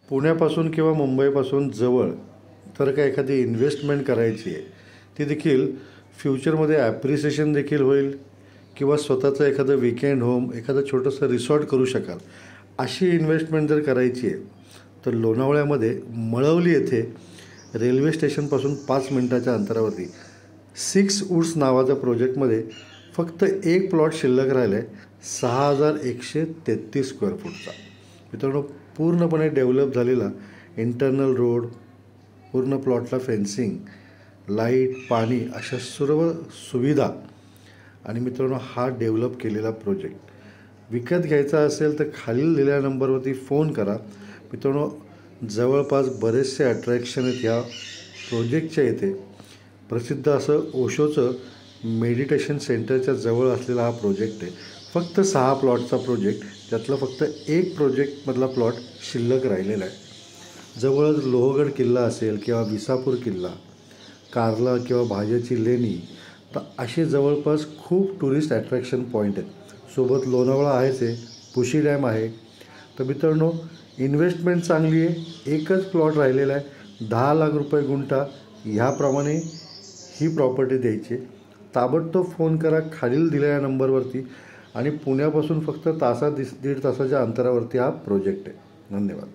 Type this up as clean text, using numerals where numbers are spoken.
पुण्यापासून किंवा मुंबईपासून जवळ तर काय एखादी इन्व्हेस्टमेंट करायची आहे, ती देखील फ्युचरमध्ये ॲप्रिसिएशन देखील होईल किंवा स्वतःचं एखादं वीकेंड होम, एखादं छोटंसं रिसॉर्ट करू शकाल, अशी इन्व्हेस्टमेंट जर करायची आहे तर लोणावळ्यामध्ये मळवली येथे रेल्वे स्टेशनपासून 5 मिनिटाच्या अंतरावरती 6 वूड्स नावाच्या प्रोजेक्टमध्ये फक्त एक प्लॉट शिल्लक राहिला आहे 6133 स्क्वेअर फूटचा. मित्रांनो, पूर्णपणे डेव्हलप झालेला इंटरनल रोड, पूर्ण प्लॉटला फेन्सिंग, लाईट, पाणी अशा सर्व सुविधा आणि मित्रांनो हा डेव्हलप केलेला प्रोजेक्ट विकत घ्यायचा असेल तर खालील दिलेल्या नंबरवरती फोन करा. मित्रांनो, जवळपास बरेचसे अट्रॅक्शन आहेत ह्या प्रोजेक्टच्या इथे. प्रसिद्ध असं ओशोचं मेडिटेशन सेंटरच्या जवळ असलेला हा प्रोजेक्ट आहे. फक्त 6 प्लॉटचा प्रोजेक्ट, त्यातला फक्त एक प्रोजेक्टमधला प्लॉट शिल्लक राहिलेला आहे. जवळच लोहगड किल्ला असेल किंवा विसापूर किल्ला, कार्ला किंवा भाज्याची लेणी, तर असे जवळपास खूप टुरिस्ट अट्रॅक्शन पॉईंट आहेत. सोबत लोणावळा आहेच आहे, पुशी डॅम आहे. तर मित्रांनो, इन्व्हेस्टमेंट चांगली आहे. एकच प्लॉट राहिलेला आहे, 10 लाख रुपये गुंठा. ह्याप्रमाणे ही प्रॉपर्टी द्यायची. ताबडतोब फोन करा खालील दिलेल्या नंबरवरती. आणि पुण्यापासून फक्त दीड तासाच्या अंतरावरती हा प्रोजेक्ट आहे. धन्यवाद.